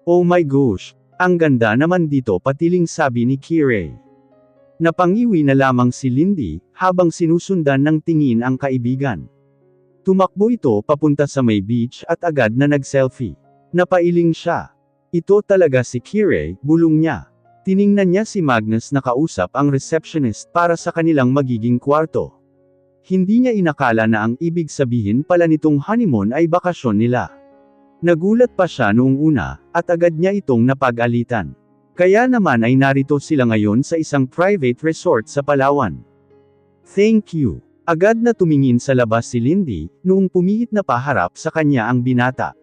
Oh my gosh, ang ganda naman dito, patiling sabi ni Kirei. Napangiwi na lamang si Lindy, habang sinusundan ng tingin ang kaibigan. Tumakbo ito papunta sa may beach at agad na nag-selfie. Napailing siya. Ito talaga si Kirei, bulong niya. Tiningnan niya si Magnus na kausap ang receptionist para sa kanilang magiging kwarto. Hindi niya inakala na ang ibig sabihin pala nitong honeymoon ay bakasyon nila. Nagulat pa siya noong una, at agad niya itong napag-alitan. Kaya naman ay narito sila ngayon sa isang private resort sa Palawan. Thank you. Agad na tumingin sa labas si Lindy, noong pumihit na paharap sa kanya ang binata.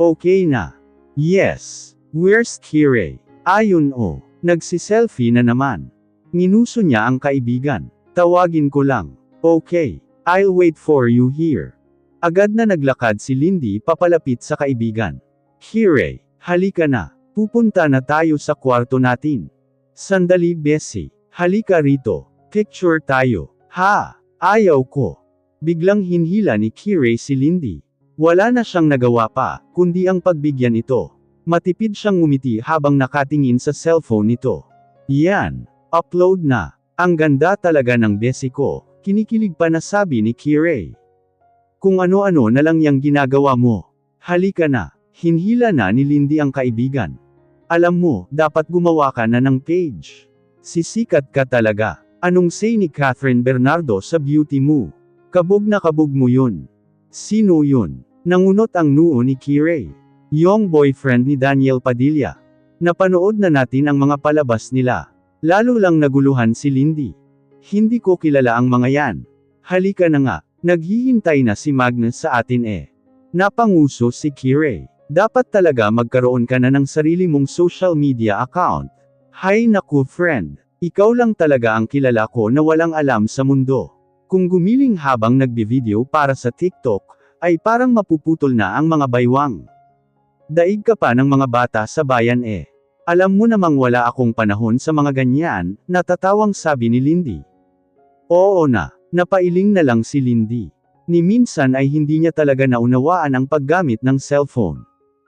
Okay na. Yes. Where's Kirei? Ayun o. Nagsiselfie na naman. Nginuso niya ang kaibigan. Tawagin ko lang. Okay. I'll wait for you here. Agad na naglakad si Lindy papalapit sa kaibigan. Kirei, halika na. Pupunta na tayo sa kwarto natin. Sandali Bessie. Halika rito. Picture tayo. Ha? Ayaw ko. Biglang hinhila ni Kirei si Lindy. Wala na siyang nagawa pa, kundi ang pagbigyan ito. Matipid siyang ngumiti habang nakatingin sa cellphone nito. Yan. Upload na. Ang ganda talaga ng Bessie ko, kinikilig pa na sabi ni Kirei. Kung ano-ano na lang yang ginagawa mo. Halika na. Hinhila na ni Lindy ang kaibigan. Alam mo, dapat gumawa ka na ng page. Sisikat ka talaga. Anong say ni Catherine Bernardo sa beauty mo? Kabog na kabog mo yun. Sino yun? Nangunot ang noo ni Kirei. Yung boyfriend ni Daniel Padilla. Napanood na natin ang mga palabas nila. Lalo lang naguluhan si Lindy. Hindi ko kilala ang mga yan. Halika na nga, naghihintay na si Magnus sa atin eh. Napanguso si Kirei. Dapat talaga magkaroon ka na ng sarili mong social media account. Hay naku friend. Ikaw lang talaga ang kilala ko na walang alam sa mundo. Kung gumiling habang nagbi-video para sa TikTok, ay parang mapuputol na ang mga baywang. Daig ka pa ng mga bata sa bayan eh. Alam mo namang wala akong panahon sa mga ganyan, natatawang sabi ni Lindy. Oo na, napailing na lang si Lindy. Ni minsan ay hindi niya talaga naunawaan ang paggamit ng cellphone.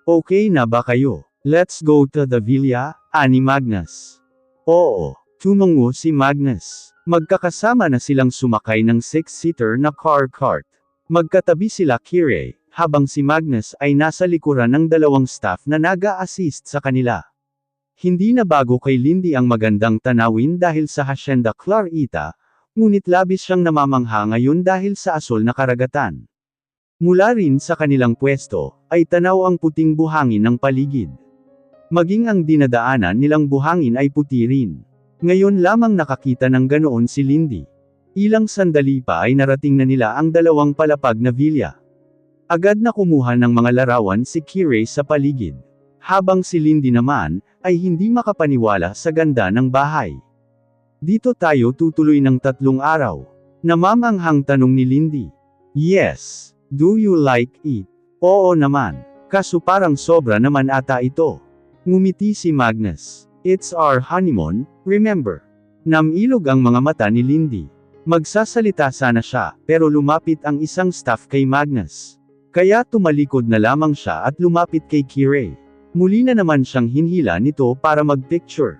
Okay na ba kayo? Let's go to the villa, ani Magnus. Oo. Tumungo si Magnus. Magkakasama na silang sumakay ng 6-seater na car-cart. Magkatabi sila Kirei, habang si Magnus ay nasa likuran ng dalawang staff na naga-assist sa kanila. Hindi na bago kay Lindy ang magandang tanawin dahil sa Hacienda Clarita, ngunit labis siyang namamangha ngayon dahil sa asol na karagatan. Mula rin sa kanilang pwesto, ay tanaw ang puting buhangin ng paligid. Maging ang dinadaanan nilang buhangin ay puti rin. Ngayon lamang nakakita ng ganoon si Lindy. Ilang sandali pa ay narating na nila ang dalawang palapag na villa. Agad na kumuha ng mga larawan si Kirei sa paligid. Habang si Lindy naman, ay hindi makapaniwala sa ganda ng bahay. Dito tayo tutuloy ng 3 araw. Namamanghang tanong ni Lindy. Yes. Do you like it? Oo naman. Kaso parang sobra naman ata ito. Ngumiti si Magnus. It's our honeymoon, remember? Namilog ang mga mata ni Lindy. Magsasalita sana siya, pero lumapit ang isang staff kay Magnus. Kaya tumalikod na lamang siya at lumapit kay Kirei. Muli na naman siyang hinhila nito para mag-picture.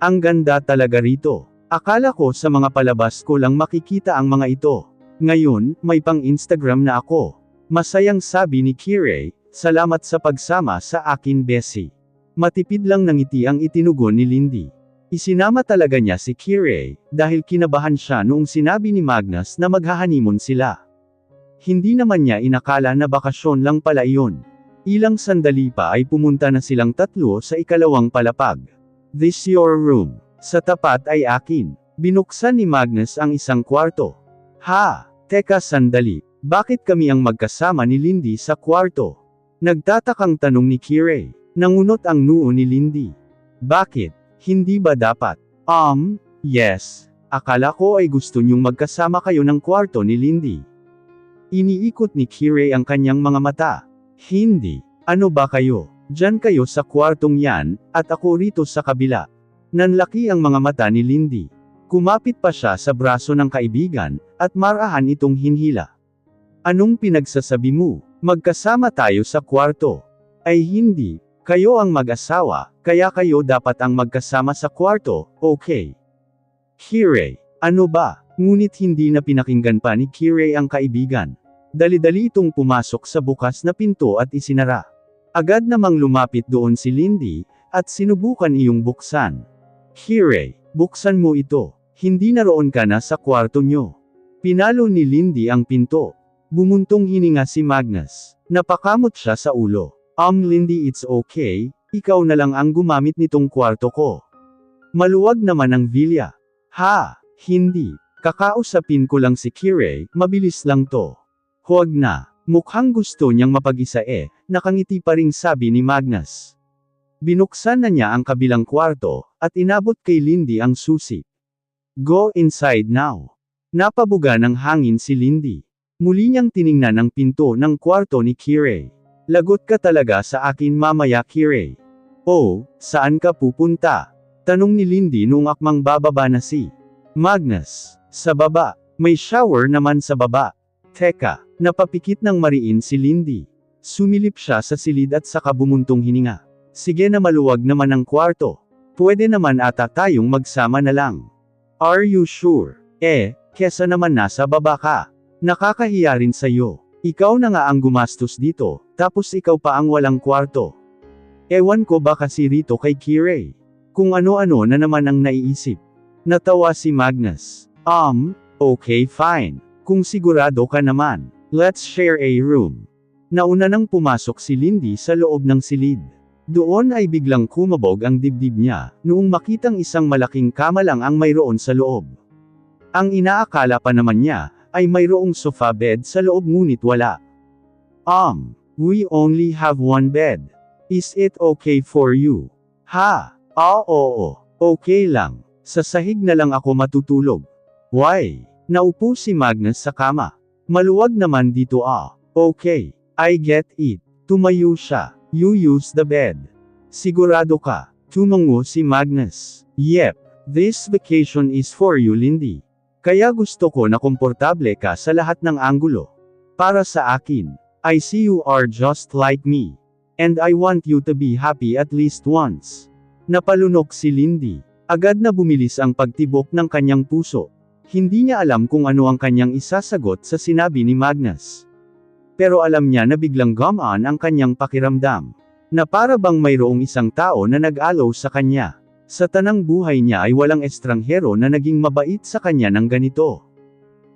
Ang ganda talaga rito. Akala ko sa mga palabas ko lang makikita ang mga ito. Ngayon, may pang-Instagram na ako. Masayang sabi ni Kirei, salamat sa pagsama sa akin Bessie. Matipid lang ng ngiti ang itinugon ni Lindy. Isinama talaga niya si Kirei, dahil kinabahan siya noong sinabi ni Magnus na maghahanimon sila. Hindi naman niya inakala na bakasyon lang pala iyon. Ilang sandali pa ay pumunta na silang tatlo sa ikalawang palapag. This your room. Sa tapat ay akin. Binuksan ni Magnus ang isang kwarto. Ha? Teka sandali. Bakit kami ang magkasama ni Lindy sa kwarto? Nagtatakang tanong ni Kirei. Nangunot ang noo ni Lindy. Bakit? Hindi ba dapat? Yes. Akala ko ay gusto niyong magkasama kayo ng kwarto ni Lindy. Iniikot ni Kirei ang kanyang mga mata. Hindi. Ano ba kayo? Diyan kayo sa kwartong yan, at ako rito sa kabila. Nanlaki ang mga mata ni Lindy. Kumapit pa siya sa braso ng kaibigan, at marahan itong hinhila. Anong pinagsasabi mo? Magkasama tayo sa kwarto. Ay hindi. Kayo ang mag-asawa, kaya kayo dapat ang magkasama sa kwarto, okay? Kirei, ano ba? Ngunit hindi na pinakinggan pa ni Kirei ang kaibigan. Dali-dali itong pumasok sa bukas na pinto at isinara. Agad namang lumapit doon si Lindy, at sinubukan iyong buksan. Kirei, buksan mo ito. Hindi naroon ka na sa kwarto nyo. Pinalo ni Lindy ang pinto. Bumuntong hininga si Magnus. Napakamot siya sa ulo. Lindy, it's okay, ikaw na lang ang gumamit nitong kwarto ko. Maluwag naman ang villa. Ha, hindi. Kakausapin ko lang si Kirei, mabilis lang to. Huwag na. Mukhang gusto niyang mapag-isa nakangiti pa ring sabi ni Magnus. Binuksan na niya ang kabilang kwarto, at inabot kay Lindy ang susi. Go inside now. Napabuga ng hangin si Lindy. Muli niyang tiningnan ang pinto ng kwarto ni Kirei. Lagot ka talaga sa akin mamaya, Kirei. Oh, saan ka pupunta? Tanong ni Lindy noong akmang bababa na si Magnus. Sa baba, may shower naman sa baba. Teka, napapikit ng mariin si Lindy. Sumilip siya sa silid at saka bumuntong hininga. Sige na, maluwag naman ang kwarto. Pwede naman ata tayong magsama na lang. Are you sure? Kesa naman nasa baba ka. Nakakahiya rin sa'yo. Ikaw na nga ang gumastos dito, tapos ikaw pa ang walang kwarto. Ewan ko ba kasi rito kay Kirei. Kung ano-ano na naman ang naiisip. Natawa si Magnus. Okay fine. Kung sigurado ka naman, let's share a room. Nauna nang pumasok si Lindy sa loob ng silid. Doon ay biglang kumabog ang dibdib niya, noong makitang isang malaking kama lang ang mayroon sa loob. Ang inaakala pa naman niya, ay mayroong sofa bed sa loob ngunit wala. We only have one bed. Is it okay for you? Ha? Oo. Okay lang. Sa sahig na lang ako matutulog. Why? Naupo si Magnus sa kama. Maluwag naman dito Okay. I get it. Tumayo siya. You use the bed. Sigurado ka? Tumango si Magnus. Yep. This vacation is for you, Lindy. Kaya gusto ko na komportable ka sa lahat ng anggulo. Para sa akin, I see you are just like me. And I want you to be happy at least once. Napalunok si Lindy. Agad na bumilis ang pagtibok ng kanyang puso. Hindi niya alam kung ano ang kanyang isasagot sa sinabi ni Magnus. Pero alam niya na biglang gumaan ang kanyang pakiramdam. Na para bang mayroong isang tao na nag-alaw sa kanya. Sa tanang buhay niya ay walang estranghero na naging mabait sa kanya ng ganito.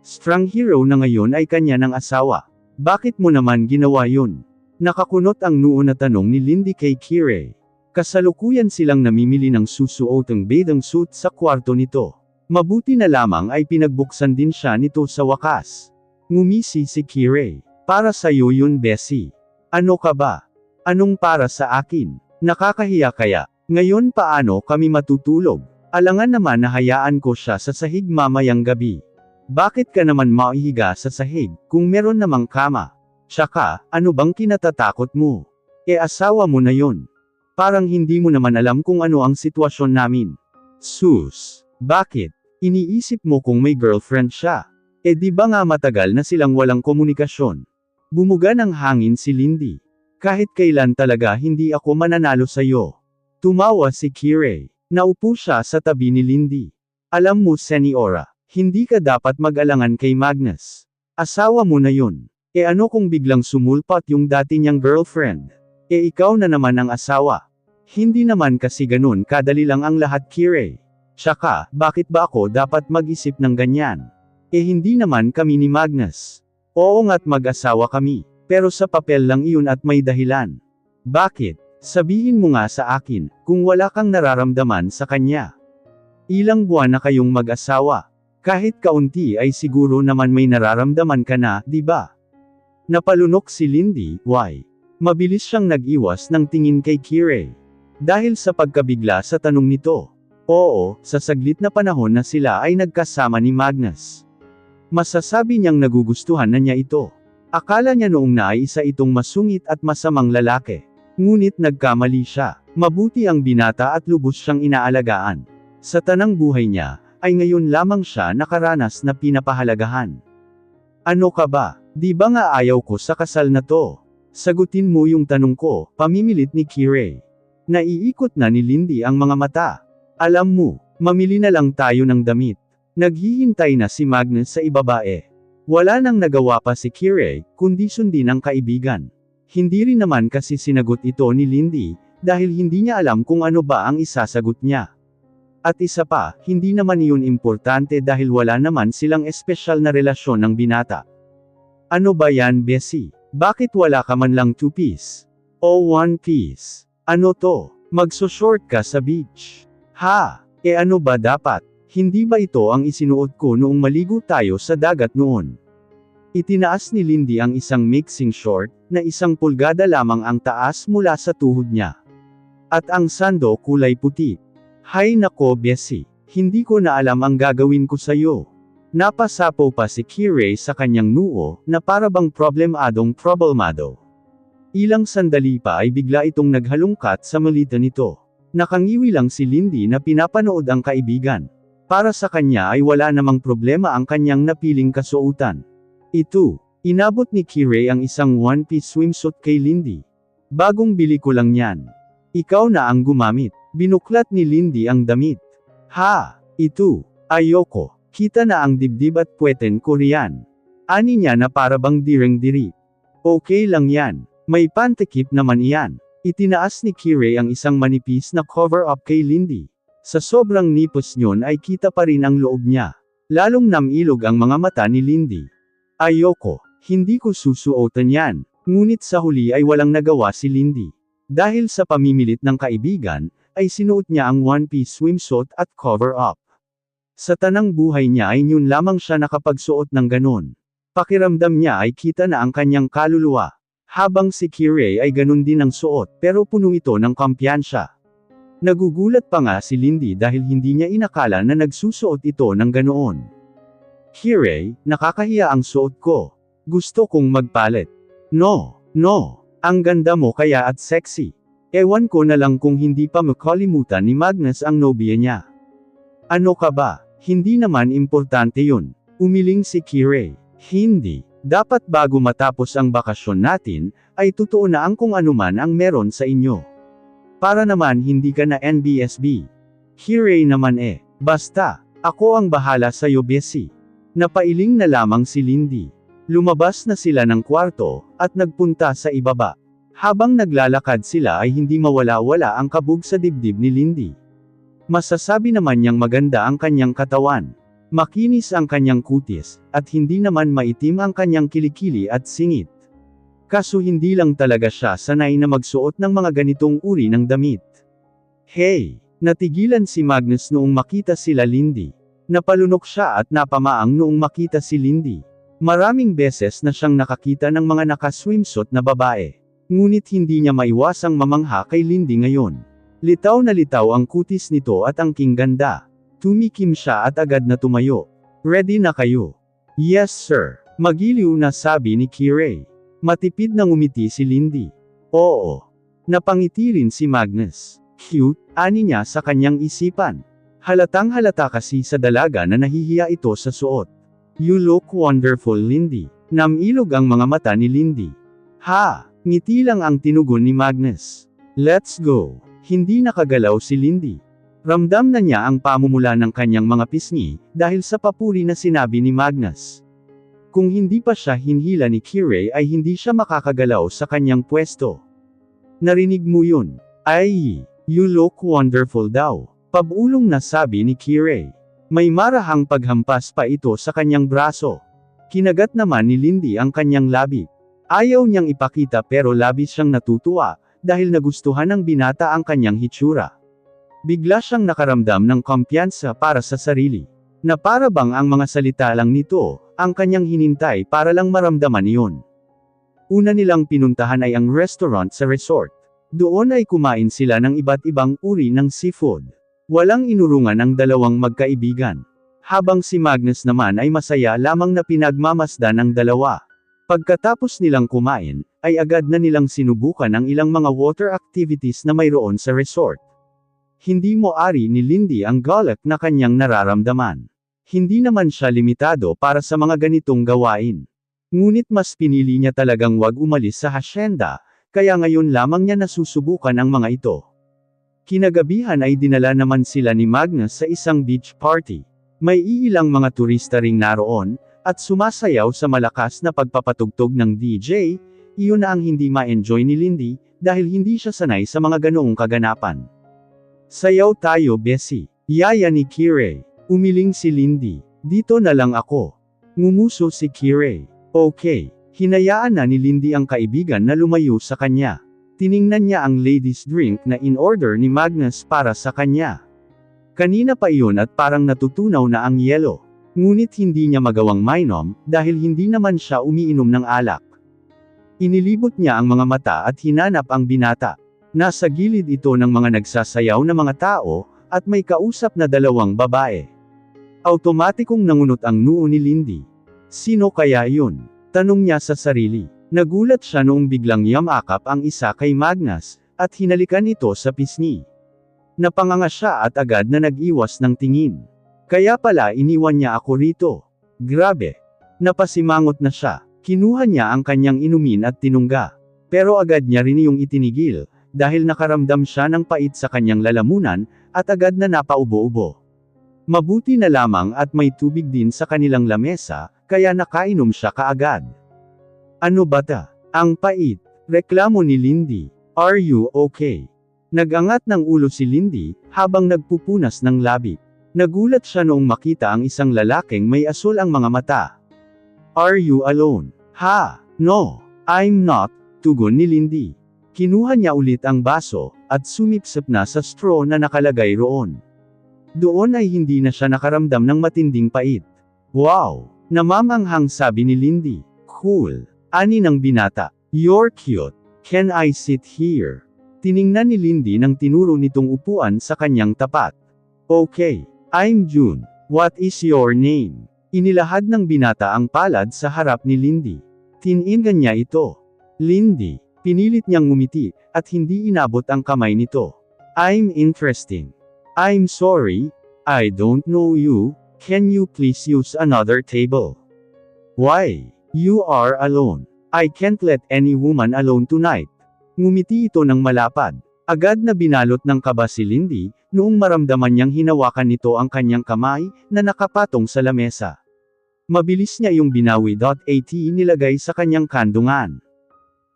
Stranghero na ngayon ay kanya ng asawa. Bakit mo naman ginawa yun? Nakakunot ang noo na tanong ni Lindy kay Kirei. Kasalukuyan silang namimili ng susuotang bathing suit sa kwarto nito. Mabuti na lamang ay pinagbuksan din siya nito sa wakas. Ngumisi si Kirei. Para sa'yo yun, Bessie. Ano ka ba? Anong para sa akin? Nakakahiya kaya? Ngayon paano kami matutulog? Alangan naman na hayaan ko siya sa sahig mamayang gabi. Bakit ka naman maihiga sa sahig, kung meron namang kama? Tsaka, ano bang kinatatakot mo? Asawa mo na yon. Parang hindi mo naman alam kung ano ang sitwasyon namin. Sus! Bakit? Iniisip mo kung may girlfriend siya? Di ba nga matagal na silang walang komunikasyon? Bumuga ng hangin si Lindy. Kahit kailan talaga hindi ako mananalo sa'yo. Tumawa si Kirei. Naupo siya sa tabi ni Lindy. Alam mo, Seniora, hindi ka dapat mag-alangan kay Magnus. Asawa mo na yun. Ano kung biglang sumulpat yung dati niyang girlfriend? Ikaw na naman ang asawa. Hindi naman kasi ganun kadali lang ang lahat, Kirei. Tsaka, bakit ba ako dapat mag-isip ng ganyan? Hindi naman kami ni Magnus. Oo nga't mag-asawa kami, pero sa papel lang iyon at may dahilan. Bakit? Sabihin mo nga sa akin, kung wala kang nararamdaman sa kanya. Ilang buwan na kayong mag-asawa. Kahit kaunti ay siguro naman may nararamdaman ka na, di ba? Napalunok si Lindy. Why? Mabilis siyang nag-iwas ng tingin kay Kirei. Dahil sa pagkabigla sa tanong nito. Oo, sa saglit na panahon na sila ay nagkasama ni Magnus. Masasabi niyang nagugustuhan na niya ito. Akala niya noong na ay isa itong masungit at masamang lalaki. Ngunit nagkamali siya. Mabuti ang binata at lubos siyang inaalagaan. Sa tanang buhay niya, ay ngayon lamang siya nakaranas na pinapahalagahan. Ano ka ba? Di ba nga ayaw ko sa kasal na to? Sagutin mo yung tanong ko, pamimilit ni Kirei. Naiikot na ni Lindy ang mga mata. Alam mo, mamili na lang tayo ng damit. Naghihintay na si Magnus sa ibabae. Wala nang nagawa pa si Kirei, kundi sundin ang kaibigan. Hindi rin naman kasi sinagot ito ni Lindy, dahil hindi niya alam kung ano ba ang isasagot niya. At isa pa, hindi naman iyon importante dahil wala naman silang espesyal na relasyon ng binata. Ano ba yan, Bessie? Bakit wala ka man lang 2-piece? O 1-piece? Ano to? Magso-short ka sa beach? Ha? Ano ba dapat? Hindi ba ito ang isinuot ko noong maligo tayo sa dagat noon? Itinaas ni Lindy ang isang mixing short, na 1 pulgada lamang ang taas mula sa tuhod niya. At ang sando kulay puti. Hay nako Bessie, hindi ko na alam ang gagawin ko sa'yo. Napasapaw pa si Kirei sa kanyang noo, na para bang problemado. Ilang sandali pa ay bigla itong naghalungkat sa malita nito. Nakangiwi lang si Lindy na pinapanood ang kaibigan. Para sa kanya ay wala namang problema ang kanyang napiling kasuotan. Ito, inabot ni Kirei ang isang 1-piece swimsuit kay Lindy. Bagong bili ko lang yan. Ikaw na ang gumamit. Binuklat ni Lindy ang damit. Ha? Ito. Ayoko. Kita na ang dibdib at puweten ko riyan. Ani niya na para bang direng-diri. Okay lang yan. May pantikip naman iyan. Itinaas ni Kirei ang isang manipis na cover-up kay Lindy. Sa sobrang nipos nyon ay kita pa rin ang loob niya. Lalong namilog ang mga mata ni Lindy. Ayoko. Hindi ko susuotan yan. Ngunit sa huli ay walang nagawa si Lindy. Dahil sa pamimilit ng kaibigan, ay sinuot niya ang 1-piece swimsuit at cover-up. Sa tanang buhay niya ay yun lamang siya nakapagsuot ng ganon. Pakiramdam niya ay kita na ang kanyang kaluluwa. Habang si Kirei ay ganon din ang suot pero puno ito ng kumpiyansa. Nagugulat pa nga si Lindy dahil hindi niya inakala na nagsusuot ito ng ganoon. Kirei, nakakahiya ang suot ko. Gusto kong magpalit. No, ang ganda mo kaya at sexy. Ewan ko na lang kung hindi pa makalimutan ni Magnus ang nobya niya. Ano ka ba? Hindi naman importante yun. Umiling si Kirei. Hindi. Dapat bago matapos ang bakasyon natin, ay totoo na ang kung anuman ang meron sa inyo. Para naman hindi ka na NBSB. Kirei naman basta, ako ang bahala sa'yo Bessie. Napailing na lamang si Lindy. Lumabas na sila ng kwarto, at nagpunta sa ibaba. Habang naglalakad sila ay hindi mawala-wala ang kabog sa dibdib ni Lindy. Masasabi naman niyang maganda ang kanyang katawan. Makinis ang kanyang kutis, at hindi naman maitim ang kanyang kilikili at singit. Kaso hindi lang talaga siya sanay na magsuot ng mga ganitong uri ng damit. Hey! Natigilan si Magnus noong makita sila Lindy. Napalunok siya at napamaang noong makita si Lindy. Maraming beses na siyang nakakita ng mga naka-swimsuit na babae. Ngunit hindi niya maiwasang mamangha kay Lindy ngayon. Litaw na litaw ang kutis nito at ang kingganda. Tumikim siya at agad na tumayo. Ready na kayo? Yes sir. Magiliw na sabi ni Kirei. Matipid na ngumiti si Lindy. Oo. Napangiti rin si Magnus. Cute, ani niya sa kanyang isipan. Halatang halata kasi sa dalaga na nahihiya ito sa suot. You look wonderful Lindy. Namilog ang mga mata ni Lindy. Ha! Ngiti lang ang tinugon ni Magnus. Let's go. Hindi nakagalaw si Lindy. Ramdam na niya ang pamumula ng kanyang mga pisngi, dahil sa papuri na sinabi ni Magnus. Kung hindi pa siya hinhila ni Kirei ay hindi siya makakagalaw sa kanyang pwesto. Narinig mo yun? Ay, you look wonderful daw. Pabulong na sabi ni Kirei. May marahang paghampas pa ito sa kanyang braso. Kinagat naman ni Lindy ang kanyang labi. Ayaw niyang ipakita pero labis siyang natutuwa, dahil nagustuhan ng binata ang kanyang hitsura. Bigla siyang nakaramdam ng kumpiyansa para sa sarili. Na para bang ang mga salita lang nito, ang kanyang hinintay para lang maramdaman iyon. Una nilang pinuntahan ay ang restaurant sa resort. Doon ay kumain sila ng iba't ibang uri ng seafood. Walang inurungan ang dalawang magkaibigan. Habang si Magnus naman ay masaya lamang na pinagmamasdan ang dalawa. Pagkatapos nilang kumain, ay agad na nilang sinubukan ang ilang mga water activities na mayroon sa resort. Hindi mo ari ni Lindy ang galak na kanyang nararamdaman. Hindi naman siya limitado para sa mga ganitong gawain. Ngunit mas pinili niya talagang wag umalis sa hasyenda, kaya ngayon lamang niya nasusubukan ang mga ito. Kinagabihan ay dinala naman sila ni Magnus sa isang beach party. May iilang mga turista ring naroon, at sumasayaw sa malakas na pagpapatugtog ng DJ. Iyon na ang hindi ma-enjoy ni Lindy, dahil hindi siya sanay sa mga ganoong kaganapan. Sayaw tayo Bessie. Yaya ni Kirei. Umiling si Lindy. Dito na lang ako. Ngumuso si Kirei. Okay. Hinayaan na ni Lindy ang kaibigan na lumayo sa kanya. Tiningnan niya ang ladies drink na in-order ni Magnus para sa kanya. Kanina pa iyon at parang natutunaw na ang yelo. Ngunit hindi niya magawang mainom, dahil hindi naman siya umiinom ng alak. Inilibot niya ang mga mata at hinanap ang binata. Nasa gilid ito ng mga nagsasayaw na mga tao, at may kausap na dalawang babae. Automatikong nangunot ang noo ni Lindy. Sino kaya yun? Tanong niya sa sarili. Nagulat siya noong biglang yamakap ang isa kay Magnus, at hinalikan ito sa pisngi. Napanganga siya at agad na nag-iwas ng tingin. Kaya pala iniwan niya ako rito. Grabe. Napasimangot na siya. Kinuha niya ang kanyang inumin at tinungga. Pero agad niya rin yung itinigil, dahil nakaramdam siya ng pait sa kanyang lalamunan, at agad na napaubo-ubo. Mabuti na lamang at may tubig din sa kanilang lamesa, kaya nakainom siya kaagad. Ano ba ta? Ang pait. Reklamo ni Lindy. Are you okay? Nagangat ng ulo si Lindy, habang nagpupunas ng labi. Nagulat siya noong makita ang isang lalaking may asul ang mga mata. Are you alone? Ha? No. I'm not, tugon ni Lindy. Kinuha niya ulit ang baso, at sumipsip na sa straw na nakalagay roon. Doon ay hindi na siya nakaramdam ng matinding pait. Wow! Namamanghang sabi ni Lindy. Cool. Ani ng binata. You're cute. Can I sit here? Tiningnan ni Lindy nang tinuro nitong upuan sa kanyang tapat. Okay. I'm June. What is your name? Inilahad ng binata ang palad sa harap ni Lindy. Tiningan niya ito. Lindy. Pinilit niyang ngumiti, at hindi inabot ang kamay nito. I'm interesting. I'm sorry. I don't know you. Can you please use another table? Why? You are alone. I can't let any woman alone tonight. Ngumiti ito ng malapad. Agad na binalot ng kaba si Lindy, noong maramdaman niyang hinawakan nito ang kanyang kamay, na nakapatong sa lamesa. Mabilis niya yung binawi. At nilagay sa kanyang kandungan.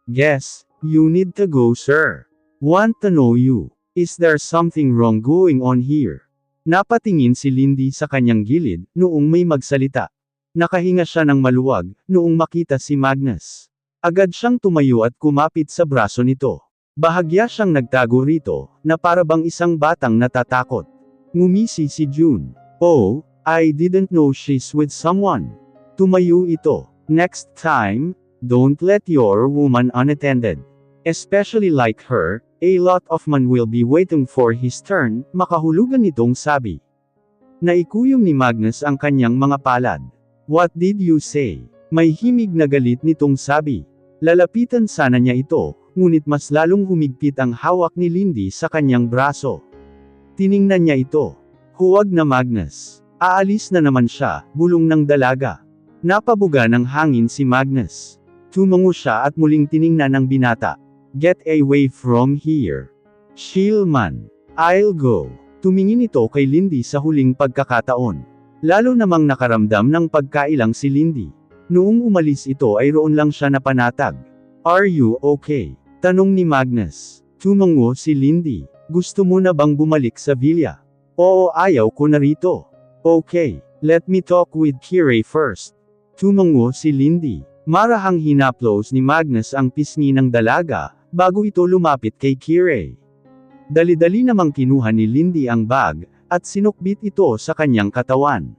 Guess, you need to go sir. Want to know you. Is there something wrong going on here? Napatingin si Lindy sa kanyang gilid, noong may magsalita. Nakahinga siya ng maluwag, noong makita si Magnus. Agad siyang tumayo at kumapit sa braso nito. Bahagya siyang nagtago rito, na parabang isang batang natatakot. Ngumisi si June. Oh, I didn't know she's with someone. Tumayo ito. Next time, don't let your woman unattended. Especially like her, a lot of men will be waiting for his turn, makahulugan nitong sabi. Naikuyom ni Magnus ang kanyang mga palad. What did you say? May himig na galit nitong sabi. Lalapitan sana niya ito, ngunit mas lalong humigpit ang hawak ni Lindy sa kanyang braso. Tiningnan niya ito. Huwag na Magnus. Aalis na naman siya, bulong ng dalaga. Napabuga ng hangin si Magnus. Tumango siya at muling tiningnan ang binata. Get away from here. Shillman. I'll go. Tumingin ito kay Lindy sa huling pagkakataon. Lalo namang nakaramdam ng pagkailang si Lindy. Noong umalis ito ay roon lang siya napanatag. Are you okay? Tanong ni Magnus. Tumango si Lindy. Gusto mo na bang bumalik sa villa? Oo, ayaw ko na rito. Okay, let me talk with Kirei first. Tumango si Lindy. Marahang hinaplos ni Magnus ang pisngi ng dalaga, bago ito lumapit kay Kirei. Dali-dali namang kinuha ni Lindy ang bag, at sinukbit ito sa kanyang katawan.